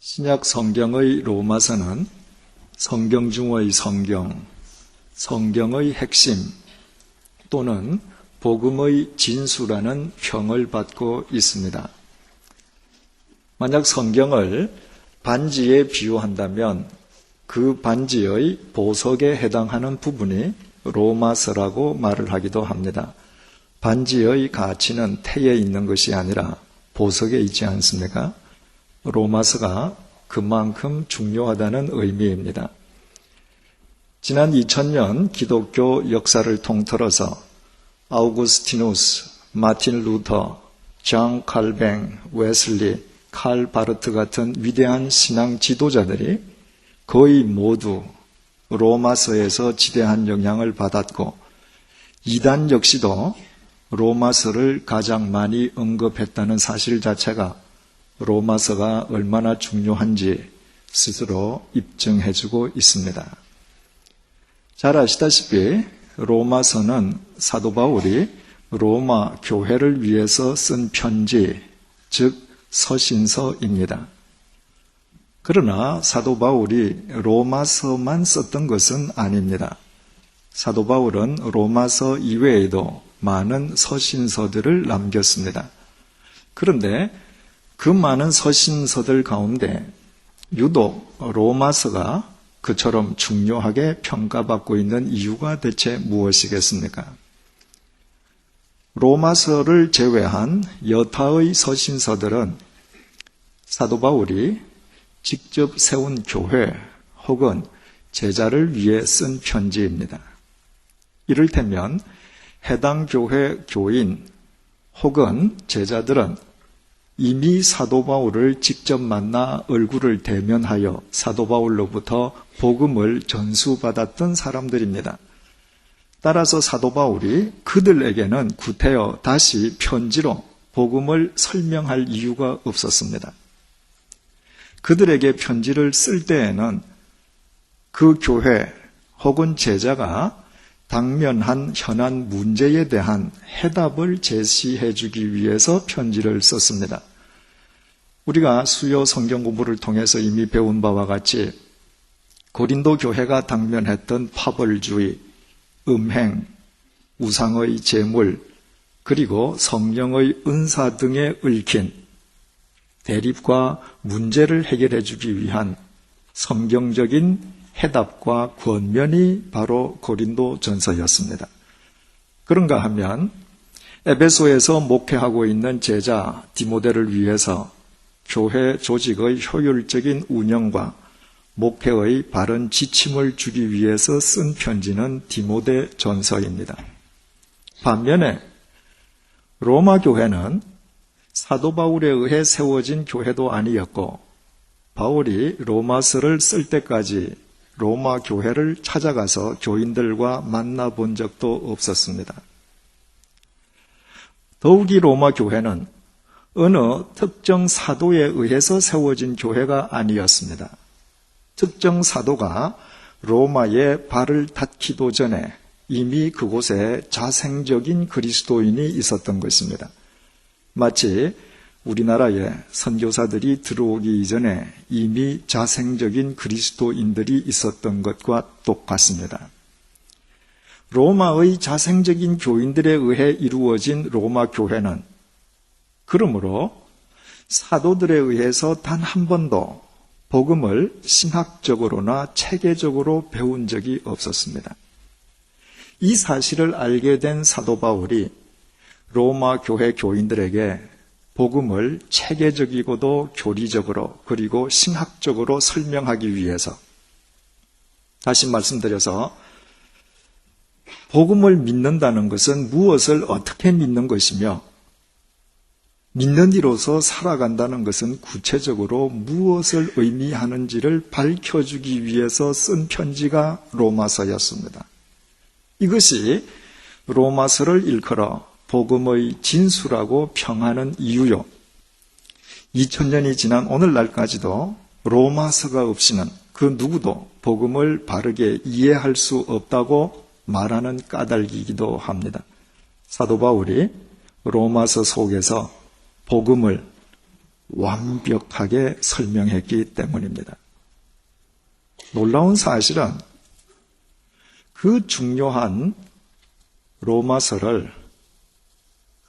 신약 성경의 로마서는 성경 중의 성경, 성경의 핵심 또는 복음의 진수라는 평을 받고 있습니다. 만약 성경을 반지에 비유한다면 그 반지의 보석에 해당하는 부분이 로마서라고 말을 하기도 합니다. 반지의 가치는 태에 있는 것이 아니라 보석에 있지 않습니까? 로마서가 그만큼 중요하다는 의미입니다. 지난 2000년 기독교 역사를 통틀어서 아우구스티누스, 마틴 루터, 장 칼뱅, 웨슬리, 칼 바르트 같은 위대한 신앙 지도자들이 거의 모두 로마서에서 지대한 영향을 받았고 이단 역시도 로마서를 가장 많이 언급했다는 사실 자체가 로마서가 얼마나 중요한지 스스로 입증해주고 있습니다. 잘 아시다시피 로마서는 사도 바울이 로마 교회를 위해서 쓴 편지, 즉 서신서입니다. 그러나 사도 바울이 로마서만 썼던 것은 아닙니다. 사도 바울은 로마서 이외에도 많은 서신서들을 남겼습니다. 그런데 그 많은 서신서들 가운데 유독 로마서가 그처럼 중요하게 평가받고 있는 이유가 대체 무엇이겠습니까? 로마서를 제외한 여타의 서신서들은 사도 바울이 직접 세운 교회 혹은 제자를 위해 쓴 편지입니다. 이를테면 해당 교회 교인 혹은 제자들은 이미 사도 바울을 직접 만나 얼굴을 대면하여 사도 바울로부터 복음을 전수받았던 사람들입니다. 따라서 사도 바울이 그들에게는 구태여 다시 편지로 복음을 설명할 이유가 없었습니다. 그들에게 편지를 쓸 때에는 그 교회 혹은 제자가 당면한 현안 문제에 대한 해답을 제시해 주기 위해서 편지를 썼습니다. 우리가 수요 성경 공부를 통해서 이미 배운 바와 같이 고린도 교회가 당면했던 파벌주의, 음행, 우상의 제물, 그리고 성령의 은사 등에 얽힌 대립과 문제를 해결해 주기 위한 성경적인 해답과 권면이 바로 고린도 전서였습니다. 그런가 하면 에베소에서 목회하고 있는 제자 디모데를 위해서 교회 조직의 효율적인 운영과 목회의 바른 지침을 주기 위해서 쓴 편지는 디모데 전서입니다. 반면에 로마 교회는 사도 바울에 의해 세워진 교회도 아니었고 바울이 로마서를 쓸 때까지 로마 교회를 찾아가서 교인들과 만나본 적도 없었습니다. 더욱이 로마 교회는 어느 특정 사도에 의해서 세워진 교회가 아니었습니다. 특정 사도가 로마에 발을 닿기도 전에 이미 그곳에 자생적인 그리스도인이 있었던 것입니다. 마치 우리나라에 선교사들이 들어오기 이전에 이미 자생적인 그리스도인들이 있었던 것과 똑같습니다. 로마의 자생적인 교인들에 의해 이루어진 로마 교회는 그러므로 사도들에 의해서 단 한 번도 복음을 신학적으로나 체계적으로 배운 적이 없었습니다. 이 사실을 알게 된 사도 바울이 로마 교회 교인들에게 복음을 체계적이고도 교리적으로 그리고 신학적으로 설명하기 위해서 다시 말씀드려서 복음을 믿는다는 것은 무엇을 어떻게 믿는 것이며 믿는 이로서 살아간다는 것은 구체적으로 무엇을 의미하는지를 밝혀주기 위해서 쓴 편지가 로마서였습니다. 이것이 로마서를 일컬어 복음의 진수라고 평하는 이유요. 2000년이 지난 오늘날까지도 로마서가 없이는 그 누구도 복음을 바르게 이해할 수 없다고 말하는 까닭이기도 합니다. 사도 바울이 로마서 속에서 복음을 완벽하게 설명했기 때문입니다. 놀라운 사실은 그 중요한 로마서를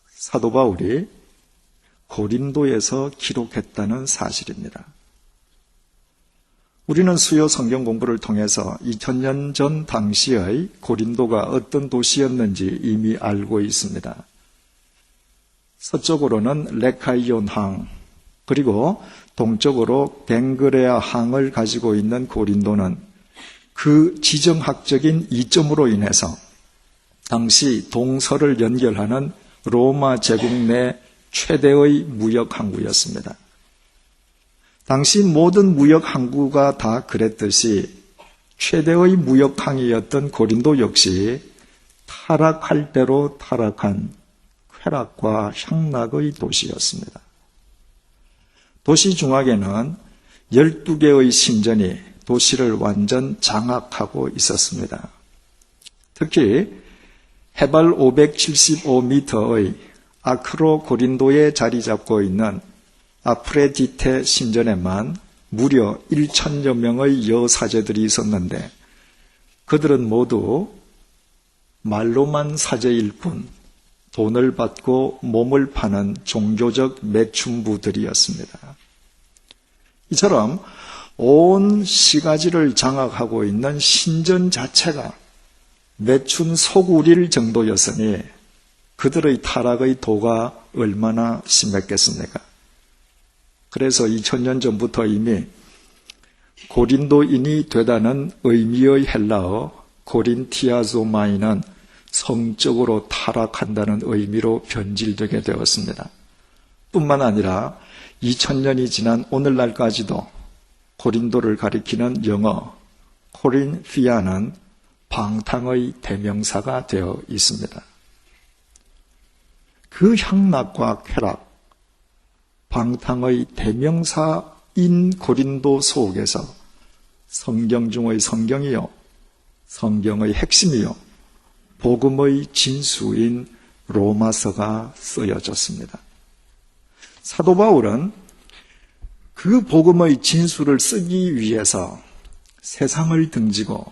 사도 바울이 고린도에서 기록했다는 사실입니다. 우리는 수요 성경 공부를 통해서 2000년 전 당시의 고린도가 어떤 도시였는지 이미 알고 있습니다. 서쪽으로는 레카이온 항, 그리고 동쪽으로 갱그레아 항을 가지고 있는 고린도는 그 지정학적인 이점으로 인해서 당시 동서를 연결하는 로마 제국 내 최대의 무역 항구였습니다. 당시 모든 무역 항구가 다 그랬듯이 최대의 무역 항이었던 고린도 역시 타락할 대로 타락한 쾌락과 향락의 도시였습니다. 도시 중앙에는 12개의 신전이 도시를 완전 장악하고 있었습니다. 특히 해발 575m의 아크로 고린도에 자리 잡고 있는 아프레디테 신전에만 무려 1,000여 명의 여사제들이 있었는데 그들은 모두 말로만 사제일 뿐 돈을 받고 몸을 파는 종교적 매춘부들이었습니다. 이처럼 온 시가지를 장악하고 있는 신전 자체가 매춘 소굴일 정도였으니 그들의 타락의 도가 얼마나 심했겠습니까? 그래서 2000년 전부터 이미 고린도인이 되다는 의미의 헬라어 고린티아조마이는 성적으로 타락한다는 의미로 변질되게 되었습니다. 뿐만 아니라 2000년이 지난 오늘날까지도 고린도를 가리키는 영어 코린피아는 방탕의 대명사가 되어 있습니다. 그 향락과 쾌락, 방탕의 대명사인 고린도 속에서 성경 중의 성경이요, 성경의 핵심이요, 복음의 진수인 로마서가 쓰여졌습니다. 사도 바울은 그 복음의 진수를 쓰기 위해서 세상을 등지고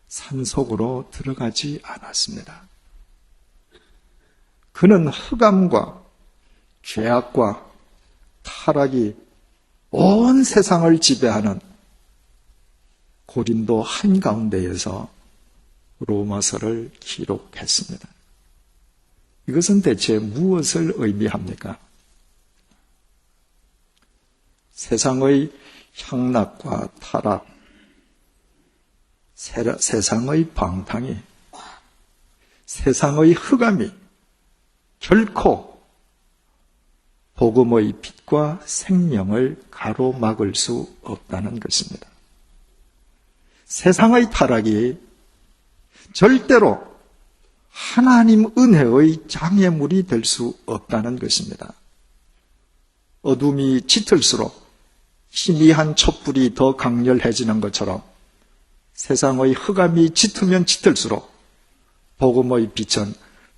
산속으로 들어가지 않았습니다. 그는 흑암과 죄악과 타락이 온 세상을 지배하는 고린도 한가운데에서 로마서를 기록했습니다. 이것은 대체 무엇을 의미합니까? 세상의 향락과 타락, 세상의 방탕이, 세상의 흑암이 결코 복음의 빛과 생명을 가로막을 수 없다는 것입니다. 세상의 타락이 절대로 하나님 은혜의 장애물이 될 수 없다는 것입니다. 어둠이 짙을수록 희미한 촛불이 더 강렬해지는 것처럼 세상의 흑암이 짙으면 짙을수록 복음의 빛은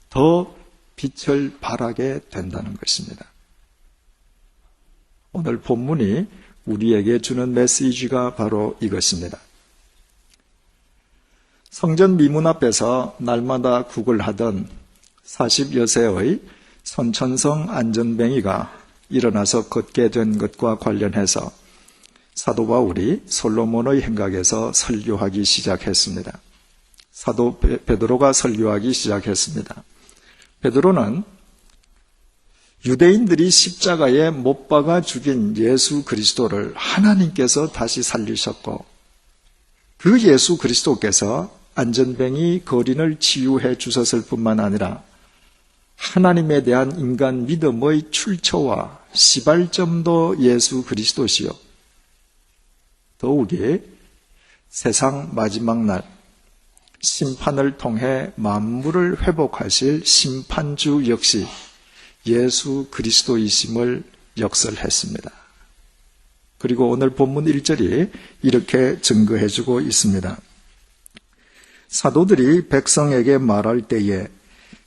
더 빛을 발하게 된다는 것입니다. 오늘 본문이 우리에게 주는 메시지가 바로 이것입니다. 성전 미문 앞에서 날마다 구걸하던 40여 세의 선천성 안전뱅이가 일어나서 걷게 된 것과 관련해서 사도 바울이 솔로몬의 행각에서 설교하기 시작했습니다. 사도 베드로가 설교하기 시작했습니다. 베드로는 유대인들이 십자가에 못 박아 죽인 예수 그리스도를 하나님께서 다시 살리셨고 그 예수 그리스도께서 안전뱅이 거린을 치유해 주셨을 뿐만 아니라 하나님에 대한 인간 믿음의 출처와 시발점도 예수 그리스도시요. 더욱이 세상 마지막 날 심판을 통해 만물을 회복하실 심판주 역시 예수 그리스도이심을 역설했습니다. 그리고 오늘 본문 1절이 이렇게 증거해주고 있습니다. 사도들이 백성에게 말할 때에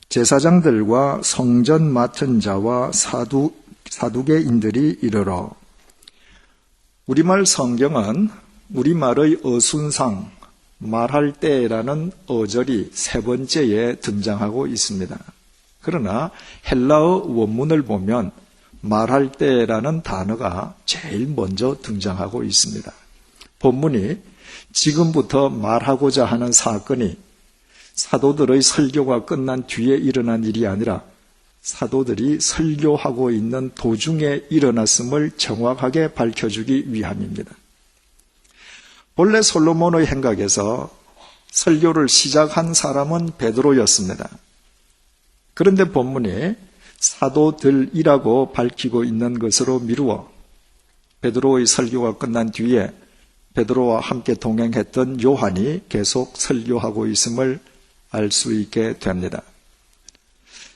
제사장들과 성전 맡은 자와 사두개인들이 이르러. 우리말 성경은 우리말의 어순상 말할 때라는 어절이 세 번째에 등장하고 있습니다. 그러나 헬라어 원문을 보면 말할 때라는 단어가 제일 먼저 등장하고 있습니다. 본문이 지금부터 말하고자 하는 사건이 사도들의 설교가 끝난 뒤에 일어난 일이 아니라 사도들이 설교하고 있는 도중에 일어났음을 정확하게 밝혀주기 위함입니다. 본래 솔로몬의 행각에서 설교를 시작한 사람은 베드로였습니다. 그런데 본문이 사도들이라고 밝히고 있는 것으로 미루어 베드로의 설교가 끝난 뒤에 베드로와 함께 동행했던 요한이 계속 설교하고 있음을 알 수 있게 됩니다.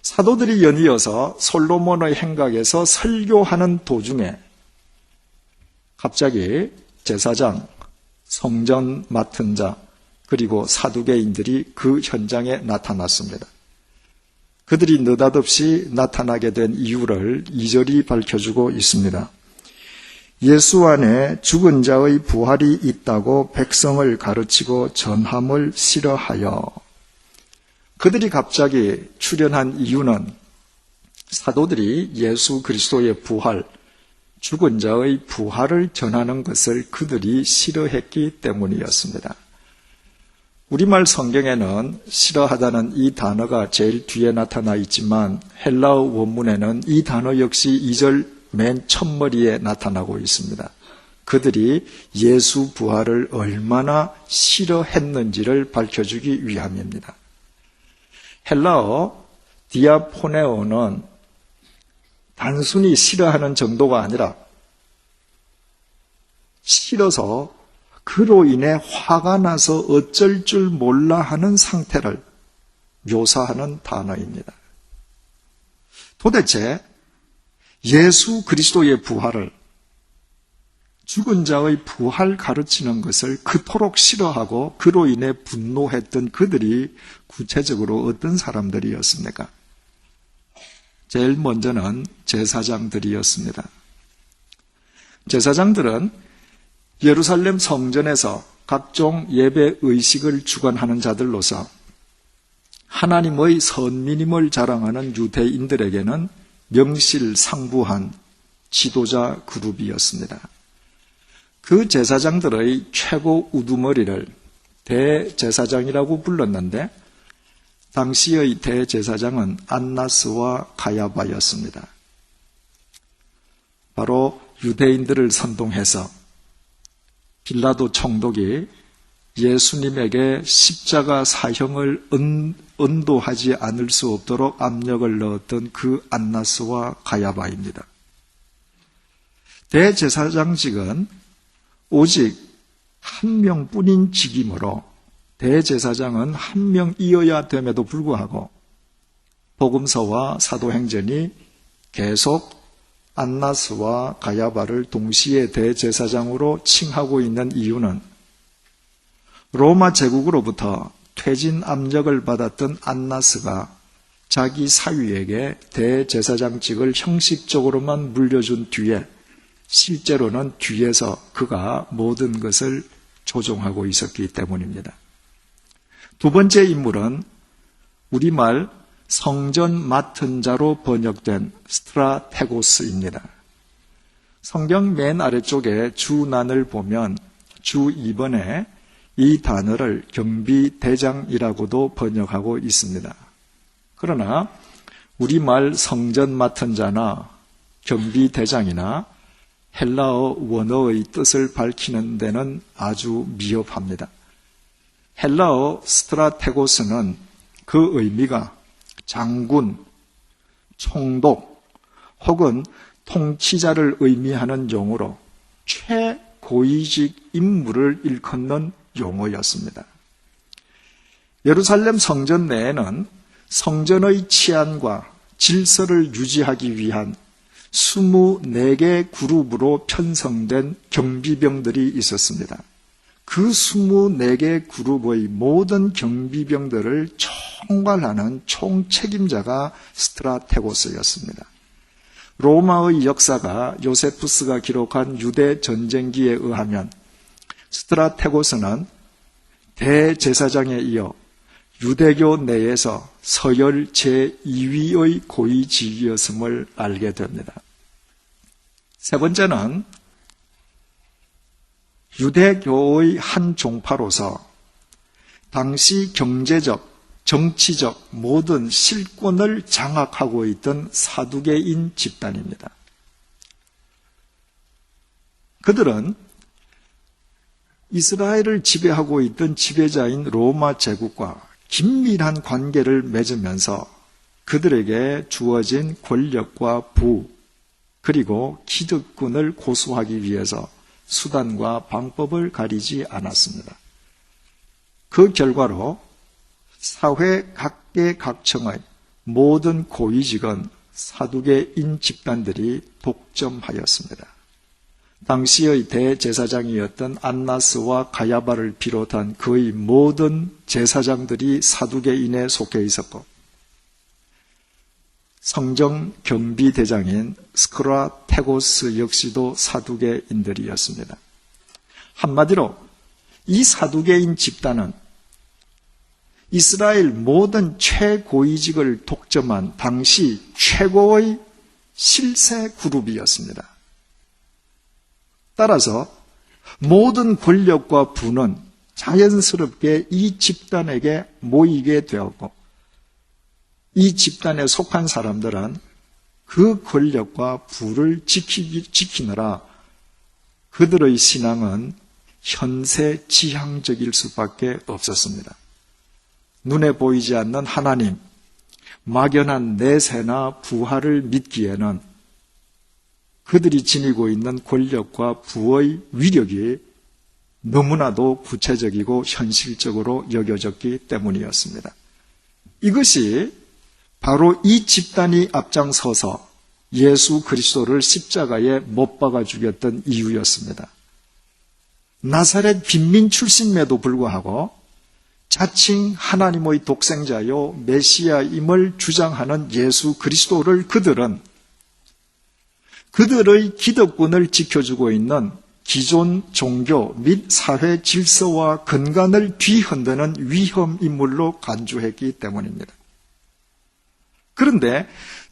사도들이 연이어서 솔로몬의 행각에서 설교하는 도중에 갑자기 제사장, 성전 맡은 자, 그리고 사두개인들이 그 현장에 나타났습니다. 그들이 느닷없이 나타나게 된 이유를 2절이 밝혀주고 있습니다. 예수 안에 죽은 자의 부활이 있다고 백성을 가르치고 전함을 싫어하여. 그들이 갑자기 출현한 이유는 사도들이 예수 그리스도의 부활, 죽은 자의 부활을 전하는 것을 그들이 싫어했기 때문이었습니다. 우리말 성경에는 싫어하다는 이 단어가 제일 뒤에 나타나 있지만 헬라어 원문에는 이 단어 역시 2절 맨 첫머리에 나타나고 있습니다. 그들이 예수 부활을 얼마나 싫어했는지를 밝혀주기 위함입니다. 헬라어 디아포네오는 단순히 싫어하는 정도가 아니라 싫어서 그로 인해 화가 나서 어쩔 줄 몰라 하는 상태를 묘사하는 단어입니다. 도대체 예수 그리스도의 부활을, 죽은 자의 부활 가르치는 것을 그토록 싫어하고 그로 인해 분노했던 그들이 구체적으로 어떤 사람들이었습니까? 제일 먼저는 제사장들이었습니다. 제사장들은 예루살렘 성전에서 각종 예배 의식을 주관하는 자들로서 하나님의 선민임을 자랑하는 유대인들에게는 명실상부한 지도자 그룹이었습니다. 그 제사장들의 최고 우두머리를 대제사장이라고 불렀는데 당시의 대제사장은 안나스와 가야바였습니다. 바로 유대인들을 선동해서 빌라도 총독이 예수님에게 십자가 사형을 언도하지 않을 수 없도록 압력을 넣었던 그 안나스와 가야바입니다. 대제사장직은 오직 한 명뿐인 직이므로 대제사장은 한 명이어야 됨에도 불구하고 복음서와 사도행전이 계속 안나스와 가야바를 동시에 대제사장으로 칭하고 있는 이유는 로마 제국으로부터 퇴진 압력을 받았던 안나스가 자기 사위에게 대제사장직을 형식적으로만 물려준 뒤에 실제로는 뒤에서 그가 모든 것을 조종하고 있었기 때문입니다. 두 번째 인물은 우리말 성전 맡은 자로 번역된 스트라테고스입니다. 성경 맨 아래쪽에 주난을 보면 주 2번에 이 단어를 경비대장이라고도 번역하고 있습니다. 그러나 우리말 성전 맡은 자나 경비대장이나 헬라어 원어의 뜻을 밝히는 데는 아주 미흡합니다. 헬라어 스트라테고스는 그 의미가 장군, 총독 혹은 통치자를 의미하는 용어로 최고위직 인물을 일컫는 용어였습니다. 예루살렘 성전 내에는 성전의 치안과 질서를 유지하기 위한 24개 그룹으로 편성된 경비병들이 있었습니다. 그 24개 그룹의 모든 경비병들을 총괄하는 총책임자가 스트라테고스였습니다. 로마의 역사가 요세푸스가 기록한 유대 전쟁기에 의하면 스트라테고스는 대제사장에 이어 유대교 내에서 서열 제2위의 고위직이었음을 알게 됩니다. 세 번째는 유대교의 한 종파로서 당시 경제적, 정치적 모든 실권을 장악하고 있던 사두개인 집단입니다. 그들은 이스라엘을 지배하고 있던 지배자인 로마 제국과 긴밀한 관계를 맺으면서 그들에게 주어진 권력과 부, 그리고 기득권을 고수하기 위해서 수단과 방법을 가리지 않았습니다. 그 결과로 사회 각계각층의 모든 고위직은 사두개인 집단들이 독점하였습니다. 당시의 대제사장이었던 안나스와 가야바를 비롯한 거의 모든 제사장들이 사두개인에 속해 있었고, 성정 경비대장인 스크라테고스 역시도 사두개인들이었습니다. 한마디로 이 사두개인 집단은 이스라엘 모든 최고위직을 독점한 당시 최고의 실세 그룹이었습니다. 따라서 모든 권력과 부는 자연스럽게 이 집단에게 모이게 되었고, 이 집단에 속한 사람들은 그 권력과 부를 지키느라 그들의 신앙은 현세지향적일 수밖에 없었습니다. 눈에 보이지 않는 하나님, 막연한 내세나 부활을 믿기에는 그들이 지니고 있는 권력과 부의 위력이 너무나도 구체적이고 현실적으로 여겨졌기 때문이었습니다. 이것이 바로 이 집단이 앞장서서 예수 그리스도를 십자가에 못 박아 죽였던 이유였습니다. 나사렛 빈민 출신임에도 불구하고 자칭 하나님의 독생자요 메시아임을 주장하는 예수 그리스도를 그들은 그들의 기득권을 지켜주고 있는 기존 종교 및 사회 질서와 근간을 뒤흔드는 위험 인물로 간주했기 때문입니다. 그런데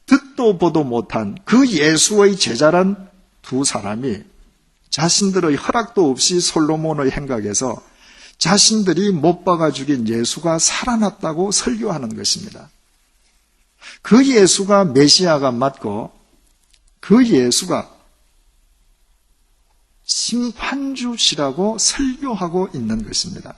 듣도 보도 못한 그 예수의 제자란 두 사람이 자신들의 허락도 없이 솔로몬의 행각에서 자신들이 못 박아 죽인 예수가 살아났다고 설교하는 것입니다. 그 예수가 메시아가 맞고 그 예수가 심판주시라고 설교하고 있는 것입니다.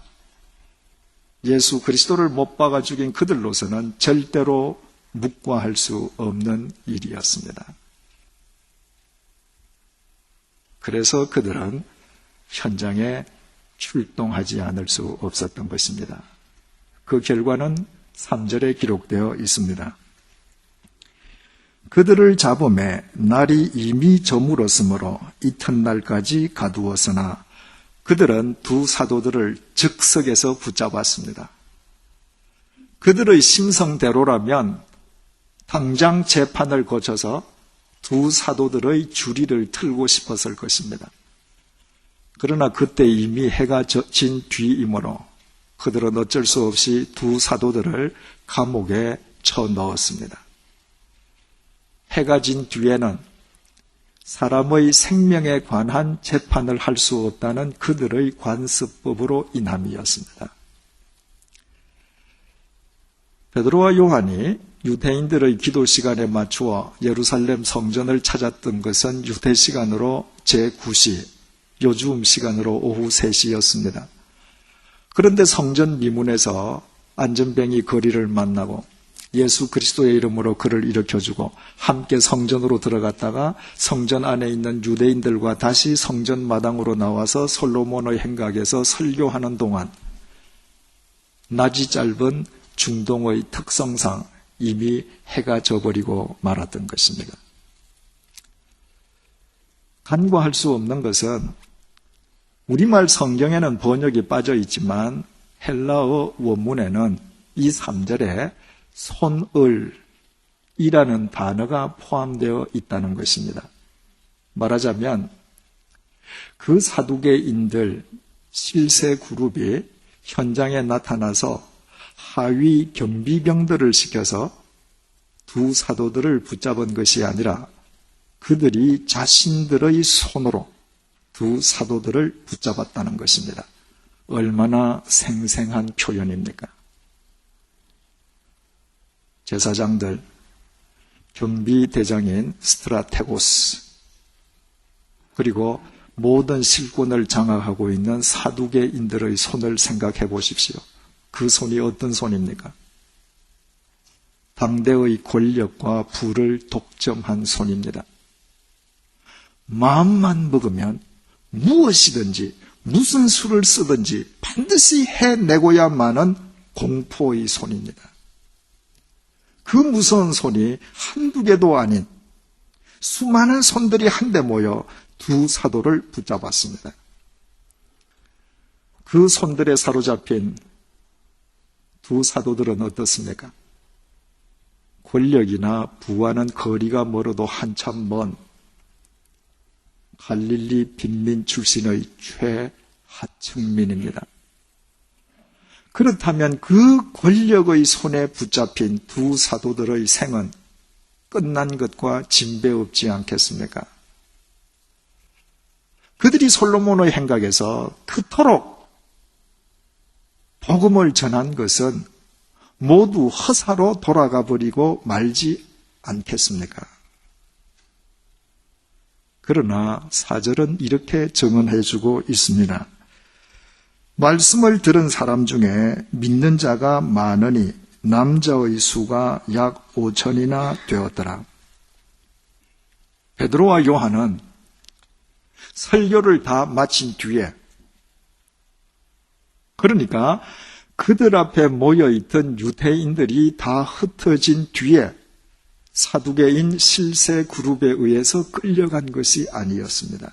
예수 그리스도를 못 박아 죽인 그들로서는 절대로 묵과할 수 없는 일이었습니다. 그래서 그들은 현장에 출동하지 않을 수 없었던 것입니다. 그 결과는 3절에 기록되어 있습니다. 그들을 잡음에 날이 이미 저물었으므로 이튿날까지 가두었으나 그들은 두 사도들을 즉석에서 붙잡았습니다. 그들의 심성대로라면 당장 재판을 거쳐서 두 사도들의 주리를 틀고 싶었을 것입니다. 그러나 그때 이미 해가 진 뒤이므로 그들은 어쩔 수 없이 두 사도들을 감옥에 쳐넣었습니다. 해가 진 뒤에는 사람의 생명에 관한 재판을 할 수 없다는 그들의 관습법으로 인함이었습니다. 베드로와 요한이 유대인들의 기도 시간에 맞추어 예루살렘 성전을 찾았던 것은 유대 시간으로 제9시, 요즘 시간으로 오후 3시였습니다. 그런데 성전 미문에서 안전뱅이 거리를 만나고 예수 그리스도의 이름으로 그를 일으켜주고 함께 성전으로 들어갔다가 성전 안에 있는 유대인들과 다시 성전 마당으로 나와서 솔로몬의 행각에서 설교하는 동안 낮이 짧은 중동의 특성상 이미 해가 져버리고 말았던 것입니다. 간과할 수 없는 것은 우리말 성경에는 번역이 빠져 있지만 헬라어 원문에는 이 3절에 손을 이라는 단어가 포함되어 있다는 것입니다. 말하자면 그 사두개인들 실세 그룹이 현장에 나타나서 하위 경비병들을 시켜서 두 사도들을 붙잡은 것이 아니라 그들이 자신들의 손으로 두 사도들을 붙잡았다는 것입니다. 얼마나 생생한 표현입니까? 제사장들, 경비대장인 스트라테고스, 그리고 모든 실권을 장악하고 있는 사두개인들의 손을 생각해 보십시오. 그 손이 어떤 손입니까? 당대의 권력과 부를 독점한 손입니다. 마음만 먹으면 무엇이든지 무슨 수를 쓰든지 반드시 해내고야만은 공포의 손입니다. 그 무서운 손이 한두 개도 아닌 수많은 손들이 한데 모여 두 사도를 붙잡았습니다. 그 손들에 사로잡힌 두 사도들은 어떻습니까? 권력이나 부와는 거리가 멀어도 한참 먼 갈릴리 빈민 출신의 최하층민입니다. 그렇다면 그 권력의 손에 붙잡힌 두 사도들의 생은 끝난 것과 진배없지 않겠습니까? 그들이 솔로몬의 행각에서 그토록 복음을 전한 것은 모두 허사로 돌아가 버리고 말지 않겠습니까? 그러나 사절은 이렇게 증언해주고 있습니다. 말씀을 들은 사람 중에 믿는 자가 많으니 남자의 수가 약 5천이나 되었더라. 베드로와 요한은 설교를 다 마친 뒤에, 그러니까 그들 앞에 모여있던 유대인들이 다 흩어진 뒤에 사두개인 실세 그룹에 의해서 끌려간 것이 아니었습니다.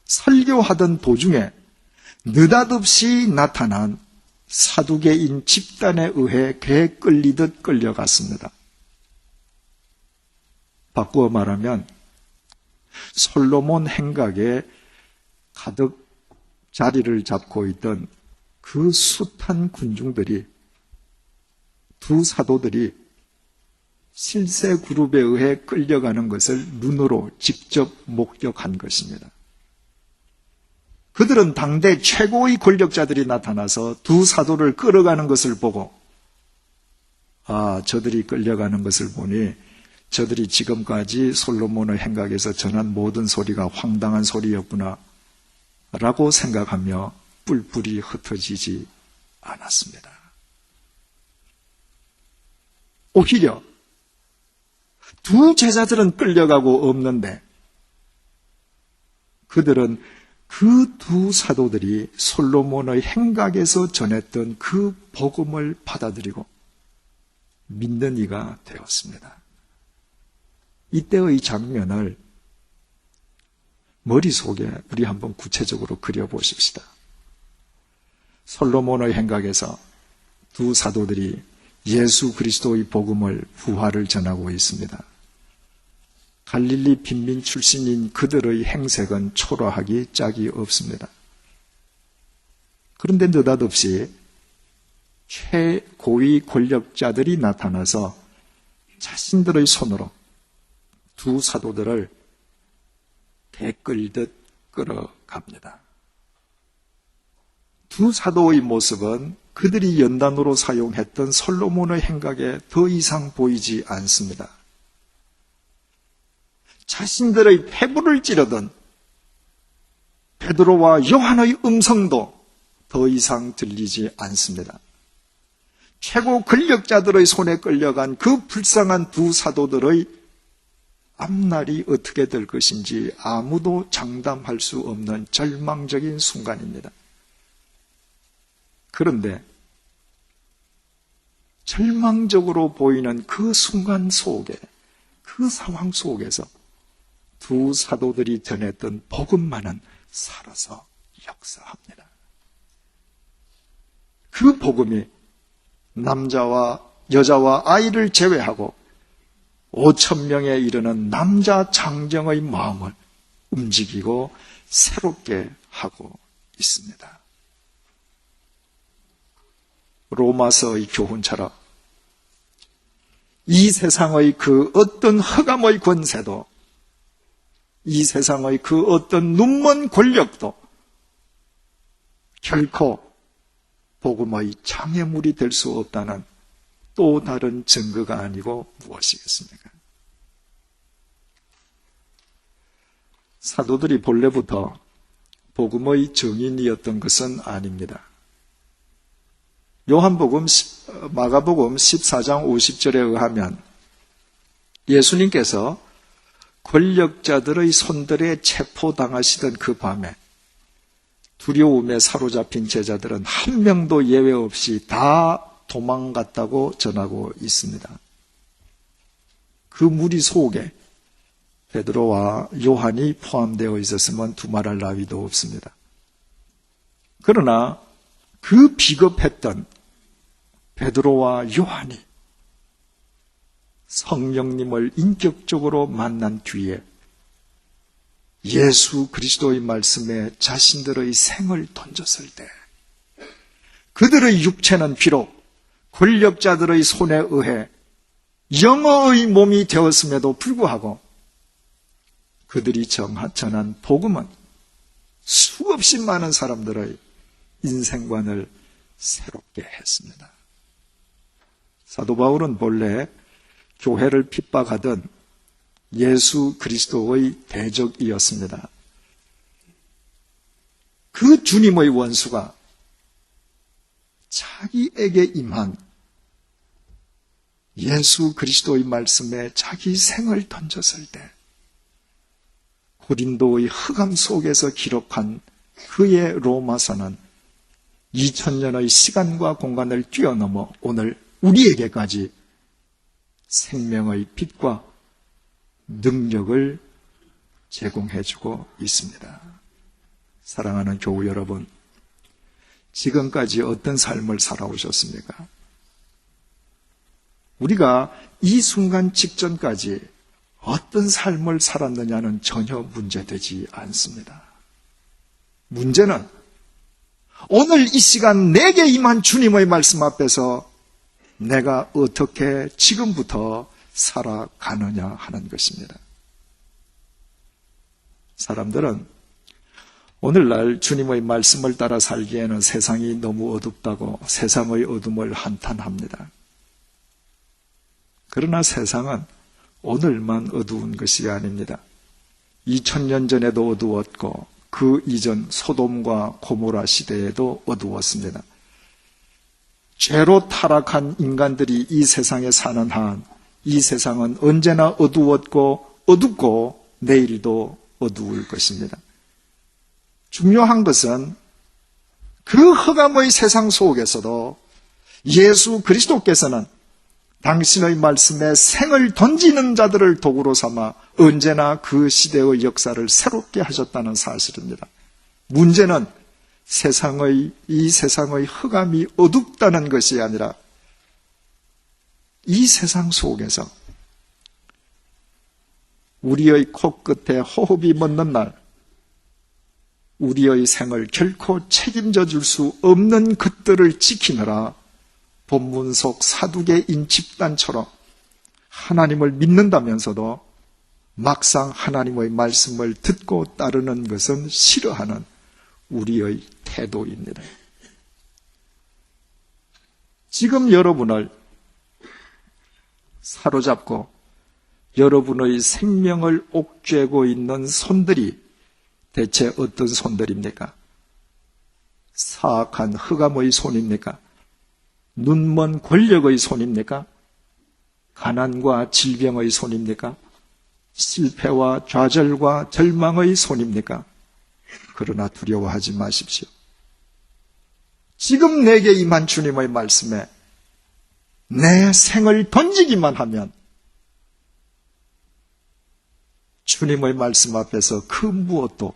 설교하던 도중에 느닷없이 나타난 사두개인 집단에 의해 개 끌리듯 끌려갔습니다. 바꾸어 말하면 솔로몬 행각에 가득 자리를 잡고 있던 그 숱한 군중들이, 두 사도들이 실세 그룹에 의해 끌려가는 것을 눈으로 직접 목격한 것입니다. 그들은 당대 최고의 권력자들이 나타나서 두 사도를 끌어가는 것을 보고, 저들이 끌려가는 것을 보니 저들이 지금까지 솔로몬의 행각에서 전한 모든 소리가 황당한 소리였구나 라고 생각하며 뿔뿔이 흩어지지 않았습니다. 오히려 두 제자들은 끌려가고 없는데 그들은 그 두 사도들이 솔로몬의 행각에서 전했던 그 복음을 받아들이고 믿는 이가 되었습니다. 이때의 장면을 머릿속에 우리 한번 구체적으로 그려보십시다. 솔로몬의 행각에서 두 사도들이 예수 그리스도의 복음을, 부활을 전하고 있습니다. 갈릴리 빈민 출신인 그들의 행색은 초라하기 짝이 없습니다. 그런데 느닷없이 최고위 권력자들이 나타나서 자신들의 손으로 두 사도들을 개 끌듯 끌어갑니다. 두 사도의 모습은 그들이 연단으로 사용했던 솔로몬의 행각에 더 이상 보이지 않습니다. 자신들의 폐부를 찌르던 베드로와 요한의 음성도 더 이상 들리지 않습니다. 최고 권력자들의 손에 끌려간 그 불쌍한 두 사도들의 앞날이 어떻게 될 것인지 아무도 장담할 수 없는 절망적인 순간입니다. 그런데 절망적으로 보이는 그 순간 속에, 그 상황 속에서 두 사도들이 전했던 복음만은 살아서 역사합니다. 그 복음이 남자와 여자와 아이를 제외하고 5,000명에 이르는 남자 장정의 마음을 움직이고 새롭게 하고 있습니다. 로마서의 교훈처럼 이 세상의 그 어떤 흑암의 권세도, 이 세상의 그 어떤 눈먼 권력도 결코 복음의 장애물이 될 수 없다는 또 다른 증거가 아니고 무엇이겠습니까? 사도들이 본래부터 복음의 증인이었던 것은 아닙니다. 요한복음, 마가복음 14장 50절에 의하면 예수님께서 권력자들의 손들에 체포당하시던 그 밤에 두려움에 사로잡힌 제자들은 한 명도 예외 없이 다 도망갔다고 전하고 있습니다. 그 무리 속에 베드로와 요한이 포함되어 있었으면 두말할 나위도 없습니다. 그러나 그 비겁했던 베드로와 요한이 성령님을 인격적으로 만난 뒤에 예수 그리스도의 말씀에 자신들의 생을 던졌을 때 그들의 육체는 비록 권력자들의 손에 의해 영어의 몸이 되었음에도 불구하고 그들이 전한 복음은 수없이 많은 사람들의 인생관을 새롭게 했습니다. 사도 바울은 본래 교회를 핍박하던 예수 그리스도의 대적이었습니다. 그 주님의 원수가 자기에게 임한 예수 그리스도의 말씀에 자기 생을 던졌을 때 고린도의 흑암 속에서 기록한 그의 로마서는 2000년의 시간과 공간을 뛰어넘어 오늘 우리에게까지 생명의 빛과 능력을 제공해주고 있습니다. 사랑하는 교우 여러분, 지금까지 어떤 삶을 살아오셨습니까? 우리가 이 순간 직전까지 어떤 삶을 살았느냐는 전혀 문제되지 않습니다. 문제는 오늘 이 시간 내게 임한 주님의 말씀 앞에서 내가 어떻게 지금부터 살아가느냐 하는 것입니다. 사람들은 오늘날 주님의 말씀을 따라 살기에는 세상이 너무 어둡다고 세상의 어둠을 한탄합니다. 그러나 세상은 오늘만 어두운 것이 아닙니다. 2000년 전에도 어두웠고 그 이전 소돔과 고모라 시대에도 어두웠습니다. 죄로 타락한 인간들이 이 세상에 사는 한 이 세상은 언제나 어두웠고 어둡고 내일도 어두울 것입니다. 중요한 것은 그 흑암의 세상 속에서도 예수 그리스도께서는 당신의 말씀에 생을 던지는 자들을 도구로 삼아 언제나 그 시대의 역사를 새롭게 하셨다는 사실입니다. 문제는 이 세상의 흑암이 어둡다는 것이 아니라 이 세상 속에서 우리의 코끝에 호흡이 멎는 날 우리의 생을 결코 책임져 줄 수 없는 것들을 지키느라 본문 속 사두개인 집단처럼 하나님을 믿는다면서도 막상 하나님의 말씀을 듣고 따르는 것은 싫어하는 우리의 태도입니다. 지금 여러분을 사로잡고 여러분의 생명을 옥죄고 있는 손들이 대체 어떤 손들입니까? 사악한 흑암의 손입니까? 눈먼 권력의 손입니까? 가난과 질병의 손입니까? 실패와 좌절과 절망의 손입니까? 그러나 두려워하지 마십시오. 지금 내게 임한 주님의 말씀에 내 생을 던지기만 하면 주님의 말씀 앞에서 그 무엇도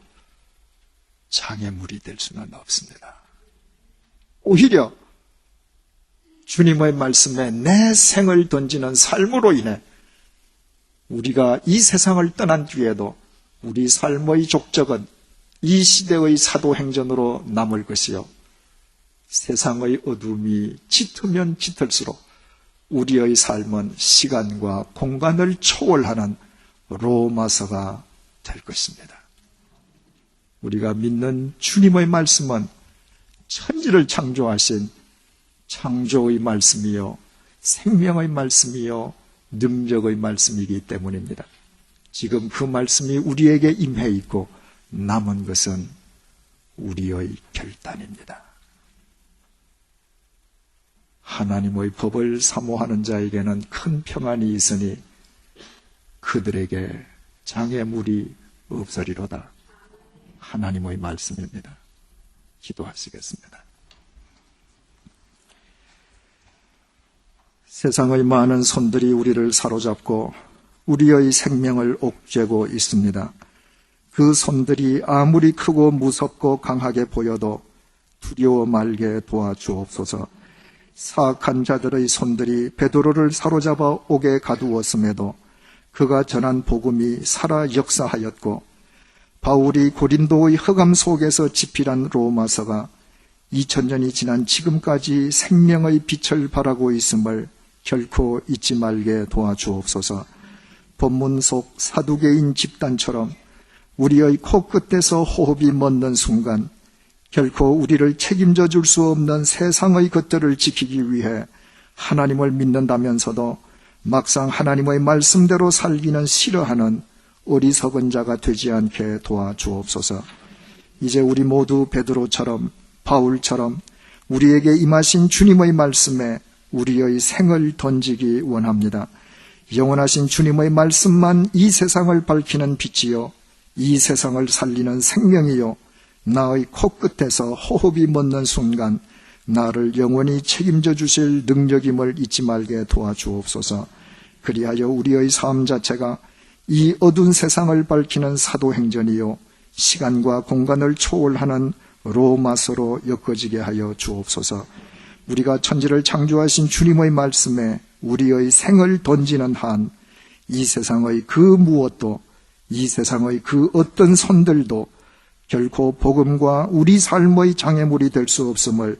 장애물이 될 수는 없습니다. 오히려 주님의 말씀에 내 생을 던지는 삶으로 인해 우리가 이 세상을 떠난 뒤에도 우리 삶의 족적은 이 시대의 사도행전으로 남을 것이요, 세상의 어둠이 짙으면 짙을수록 우리의 삶은 시간과 공간을 초월하는 로마서가 될 것입니다. 우리가 믿는 주님의 말씀은 천지를 창조하신 창조의 말씀이요, 생명의 말씀이요, 능력의 말씀이기 때문입니다. 지금 그 말씀이 우리에게 임해 있고 남은 것은 우리의 결단입니다. 하나님의 법을 사모하는 자에게는 큰 평안이 있으니 그들에게 장애물이 없으리로다. 하나님의 말씀입니다. 기도하시겠습니다. 세상의 많은 손들이 우리를 사로잡고 우리의 생명을 옥죄고 있습니다. 그 손들이 아무리 크고 무섭고 강하게 보여도 두려워 말게 도와주옵소서. 사악한 자들의 손들이 베드로를 사로잡아 옥에 가두었음에도 그가 전한 복음이 살아 역사하였고, 바울이 고린도의 흑암 속에서 집필한 로마서가 2000년이 지난 지금까지 생명의 빛을 발하고 있음을 결코 잊지 말게 도와주옵소서. 본문 속 사두개인 집단처럼 우리의 코끝에서 호흡이 멎는 순간 결코 우리를 책임져 줄 수 없는 세상의 것들을 지키기 위해 하나님을 믿는다면서도 막상 하나님의 말씀대로 살기는 싫어하는 어리석은 자가 되지 않게 도와주옵소서. 이제 우리 모두 베드로처럼 바울처럼 우리에게 임하신 주님의 말씀에 우리의 생을 던지기 원합니다. 영원하신 주님의 말씀만 이 세상을 밝히는 빛이요, 이 세상을 살리는 생명이요, 나의 코끝에서 호흡이 멎는 순간 나를 영원히 책임져 주실 능력임을 잊지 말게 도와주옵소서. 그리하여 우리의 삶 자체가 이 어두운 세상을 밝히는 사도행전이요, 시간과 공간을 초월하는 로마서로 엮어지게 하여 주옵소서. 우리가 천지를 창조하신 주님의 말씀에 우리의 생을 던지는 한 이 세상의 그 무엇도, 이 세상의 그 어떤 손들도 결코 복음과 우리 삶의 장애물이 될 수 없음을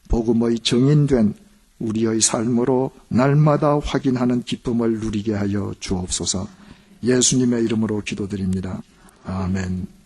복음의 정인된 우리의 삶으로 날마다 확인하는 기쁨을 누리게 하여 주옵소서. 예수님의 이름으로 기도드립니다. 아멘.